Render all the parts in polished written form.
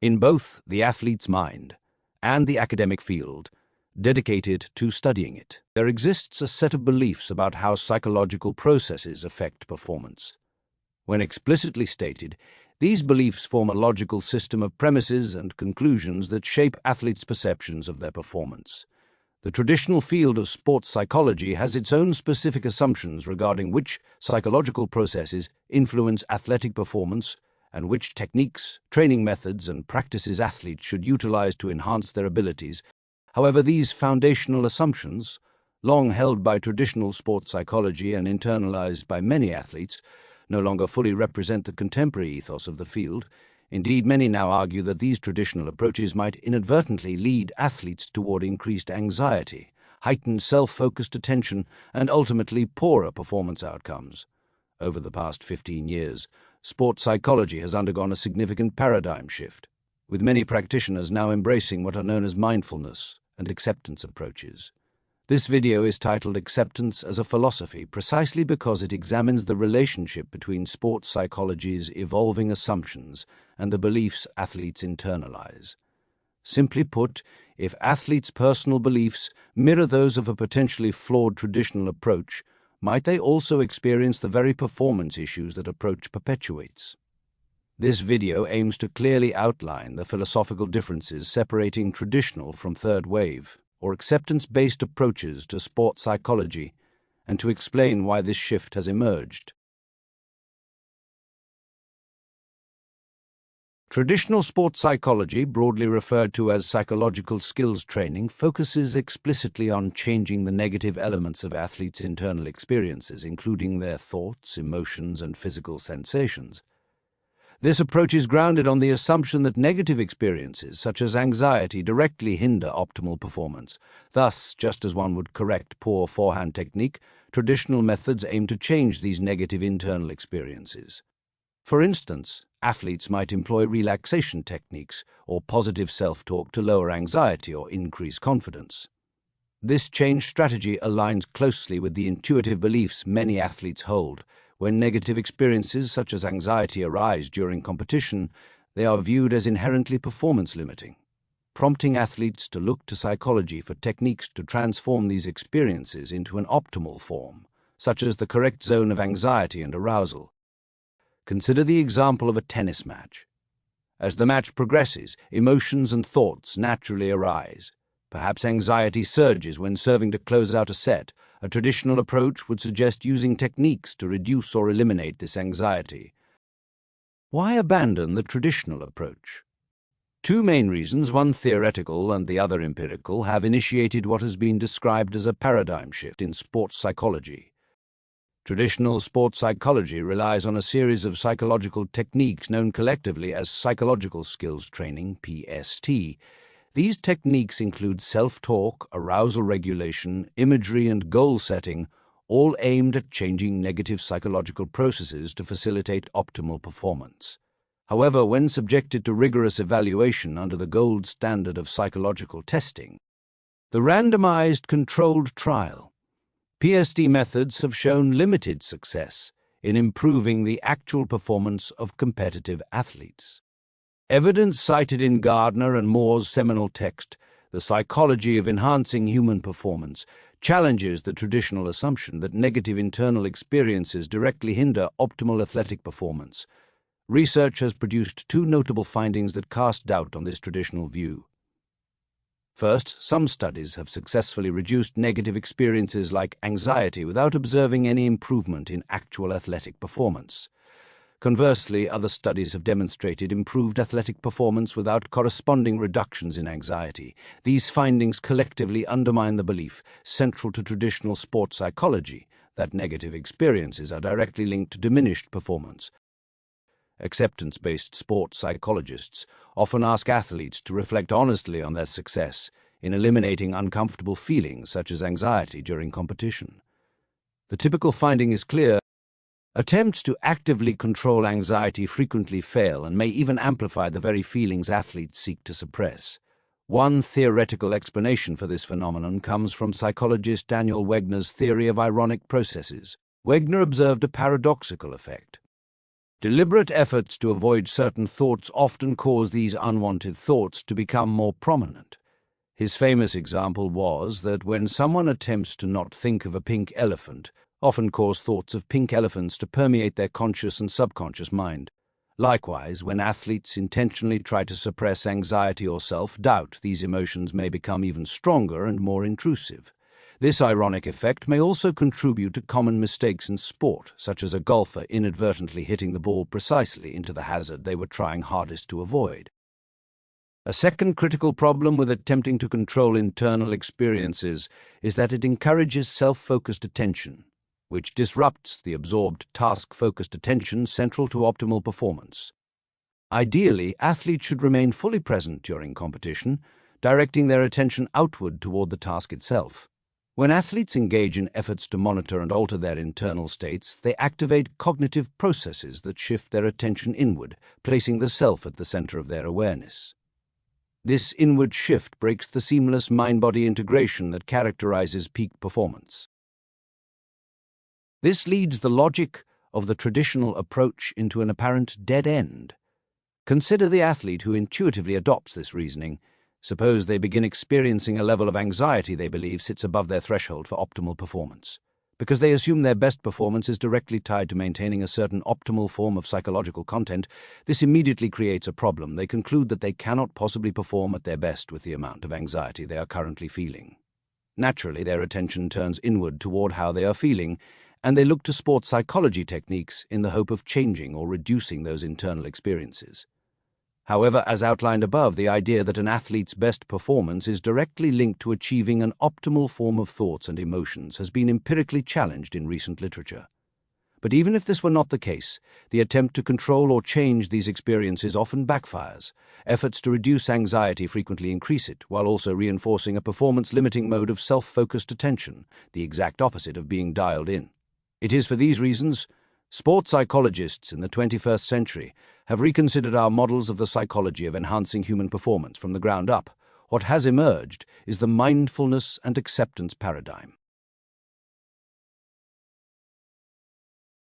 in both the athlete's mind and the academic field dedicated to studying it. There exists a set of beliefs about how psychological processes affect performance. When explicitly stated, these beliefs form a logical system of premises and conclusions that shape athletes' perceptions of their performance. The traditional field of sports psychology has its own specific assumptions regarding which psychological processes influence athletic performance and which techniques, training methods, and practices athletes should utilize to enhance their abilities. However, these foundational assumptions, long held by traditional sports psychology and internalized by many athletes, no longer fully represent the contemporary ethos of the field. Indeed, many now argue that these traditional approaches might inadvertently lead athletes toward increased anxiety, heightened self-focused attention, and ultimately poorer performance outcomes. Over the past 15 years, sports psychology has undergone a significant paradigm shift, with many practitioners now embracing what are known as mindfulness and acceptance approaches. This video is titled Acceptance as a Philosophy precisely because it examines the relationship between sports psychology's evolving assumptions and the beliefs athletes internalize. Simply put, if athletes' personal beliefs mirror those of a potentially flawed traditional approach, might they also experience the very performance issues that approach perpetuates? This video aims to clearly outline the philosophical differences separating traditional from third wave, or acceptance-based approaches to sports psychology, and to explain why this shift has emerged. Traditional sports psychology, broadly referred to as psychological skills training, focuses explicitly on changing the negative elements of athletes' internal experiences, including their thoughts, emotions, and physical sensations. This approach is grounded on the assumption that negative experiences, such as anxiety, directly hinder optimal performance. Thus, just as one would correct poor forehand technique, traditional methods aim to change these negative internal experiences. For instance, athletes might employ relaxation techniques or positive self-talk to lower anxiety or increase confidence. This change strategy aligns closely with the intuitive beliefs many athletes hold. When negative experiences such as anxiety arise during competition, they are viewed as inherently performance-limiting, prompting athletes to look to psychology for techniques to transform these experiences into an optimal form, such as the correct zone of anxiety and arousal. Consider the example of a tennis match. As the match progresses, emotions and thoughts naturally arise. Perhaps anxiety surges when serving to close out a set. A traditional approach would suggest using techniques to reduce or eliminate this anxiety. Why abandon the traditional approach? Two main reasons, one theoretical and the other empirical, have initiated what has been described as a paradigm shift in sports psychology. Traditional sports psychology relies on a series of psychological techniques known collectively as psychological skills training, PST. These techniques include self-talk, arousal regulation, imagery, and goal setting, all aimed at changing negative psychological processes to facilitate optimal performance. However, when subjected to rigorous evaluation under the gold standard of psychological testing, the randomized controlled trial, PST methods have shown limited success in improving the actual performance of competitive athletes. Evidence cited in Gardner and Moore's seminal text, The Psychology of Enhancing Human Performance, challenges the traditional assumption that negative internal experiences directly hinder optimal athletic performance. Research has produced two notable findings that cast doubt on this traditional view. First, some studies have successfully reduced negative experiences like anxiety without observing any improvement in actual athletic performance. Conversely, other studies have demonstrated improved athletic performance without corresponding reductions in anxiety. These findings collectively undermine the belief, central to traditional sports psychology, that negative experiences are directly linked to diminished performance. Acceptance-based sports psychologists often ask athletes to reflect honestly on their success in eliminating uncomfortable feelings such as anxiety during competition. The typical finding is clear. Attempts to actively control anxiety frequently fail and may even amplify the very feelings athletes seek to suppress. One theoretical explanation for this phenomenon comes from psychologist Daniel Wegner's theory of ironic processes. Wegner observed a paradoxical effect. Deliberate efforts to avoid certain thoughts often cause these unwanted thoughts to become more prominent. His famous example was that when someone attempts to not think of a pink elephant, often cause thoughts of pink elephants to permeate their conscious and subconscious mind. Likewise, when athletes intentionally try to suppress anxiety or self-doubt, these emotions may become even stronger and more intrusive. This ironic effect may also contribute to common mistakes in sport, such as a golfer inadvertently hitting the ball precisely into the hazard they were trying hardest to avoid. A second critical problem with attempting to control internal experiences is that it encourages self-focused attention, which disrupts the absorbed task-focused attention central to optimal performance. Ideally, athletes should remain fully present during competition, directing their attention outward toward the task itself. When athletes engage in efforts to monitor and alter their internal states, they activate cognitive processes that shift their attention inward, placing the self at the center of their awareness. This inward shift breaks the seamless mind-body integration that characterizes peak performance. This leads the logic of the traditional approach into an apparent dead end. Consider the athlete who intuitively adopts this reasoning. Suppose they begin experiencing a level of anxiety they believe sits above their threshold for optimal performance. Because they assume their best performance is directly tied to maintaining a certain optimal form of psychological content, this immediately creates a problem. They conclude that they cannot possibly perform at their best with the amount of anxiety they are currently feeling. Naturally, their attention turns inward toward how they are feeling, and they look to sports psychology techniques in the hope of changing or reducing those internal experiences. However, as outlined above, the idea that an athlete's best performance is directly linked to achieving an optimal form of thoughts and emotions has been empirically challenged in recent literature. But even if this were not the case, the attempt to control or change these experiences often backfires. Efforts to reduce anxiety frequently increase it, while also reinforcing a performance-limiting mode of self-focused attention, the exact opposite of being dialed in. It is for these reasons sports psychologists in the 21st century have reconsidered our models of the psychology of enhancing human performance from the ground up. What has emerged is the mindfulness and acceptance paradigm.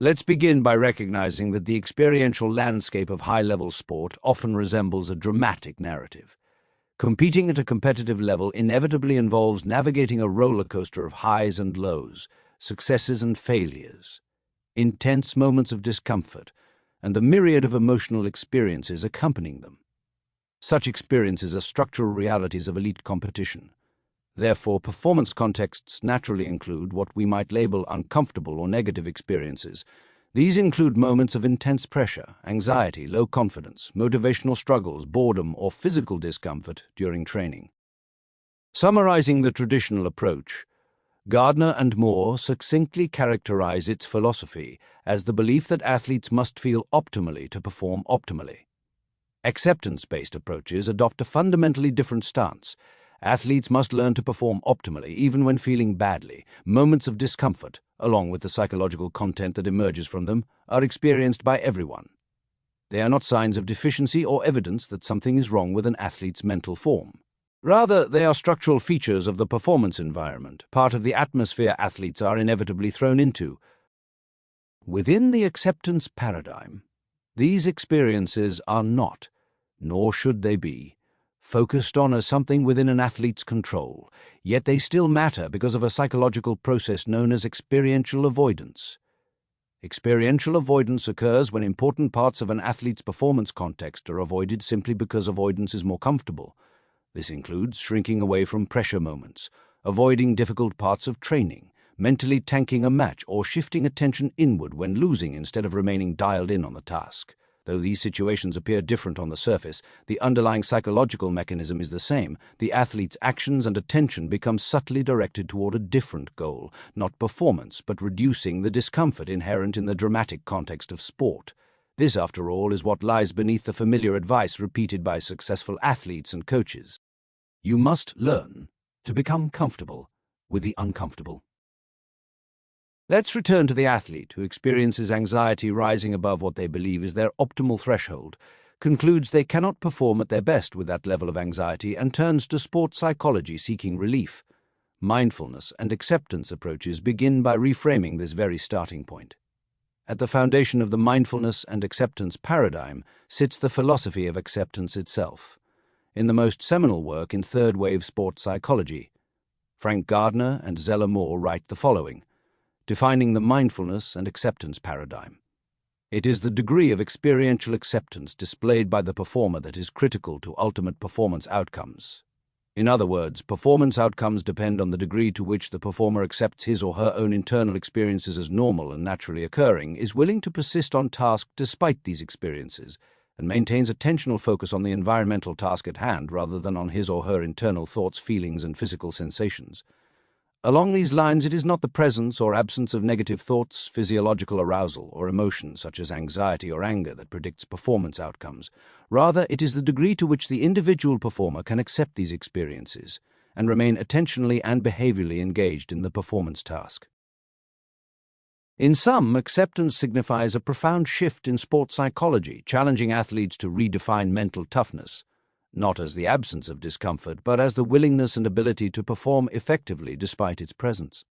Let's begin by recognizing that the experiential landscape of high-level sport often resembles a dramatic narrative. Competing at a competitive level inevitably involves navigating a roller coaster of highs and lows, successes and failures, intense moments of discomfort, and the myriad of emotional experiences accompanying them. Such experiences are structural realities of elite competition. Therefore, performance contexts naturally include what we might label uncomfortable or negative experiences. These include moments of intense pressure, anxiety, low confidence, motivational struggles, boredom, or physical discomfort during training. Summarizing the traditional approach, Gardner and Moore succinctly characterize its philosophy as the belief that athletes must feel optimally to perform optimally. Acceptance-based approaches adopt a fundamentally different stance. Athletes must learn to perform optimally even when feeling badly. Moments of discomfort, along with the psychological content that emerges from them, are experienced by everyone. They are not signs of deficiency or evidence that something is wrong with an athlete's mental form. Rather, they are structural features of the performance environment, part of the atmosphere athletes are inevitably thrown into. Within the acceptance paradigm, these experiences are not, nor should they be, focused on as something within an athlete's control, yet they still matter because of a psychological process known as experiential avoidance. Experiential avoidance occurs when important parts of an athlete's performance context are avoided simply because avoidance is more comfortable. This includes shrinking away from pressure moments, avoiding difficult parts of training, mentally tanking a match, or shifting attention inward when losing instead of remaining dialed in on the task. Though these situations appear different on the surface, the underlying psychological mechanism is the same. The athlete's actions and attention become subtly directed toward a different goal, not performance, but reducing the discomfort inherent in the dramatic context of sport. This, after all, is what lies beneath the familiar advice repeated by successful athletes and coaches. You must learn to become comfortable with the uncomfortable. Let's return to the athlete who experiences anxiety rising above what they believe is their optimal threshold, concludes they cannot perform at their best with that level of anxiety, and turns to sports psychology seeking relief. Mindfulness and acceptance approaches begin by reframing this very starting point. At the foundation of the mindfulness and acceptance paradigm sits the philosophy of acceptance itself. In the most seminal work in third-wave sports psychology, Frank Gardner and Zella Moore write the following, defining the mindfulness and acceptance paradigm. It is the degree of experiential acceptance displayed by the performer that is critical to ultimate performance outcomes. In other words, performance outcomes depend on the degree to which the performer accepts his or her own internal experiences as normal and naturally occurring, is willing to persist on task despite these experiences, and maintains attentional focus on the environmental task at hand rather than on his or her internal thoughts, feelings, and physical sensations. Along these lines, it is not the presence or absence of negative thoughts, physiological arousal, or emotions such as anxiety or anger that predicts performance outcomes. Rather, it is the degree to which the individual performer can accept these experiences and remain attentionally and behaviorally engaged in the performance task. In sum, acceptance signifies a profound shift in sports psychology, challenging athletes to redefine mental toughness, not as the absence of discomfort, but as the willingness and ability to perform effectively despite its presence.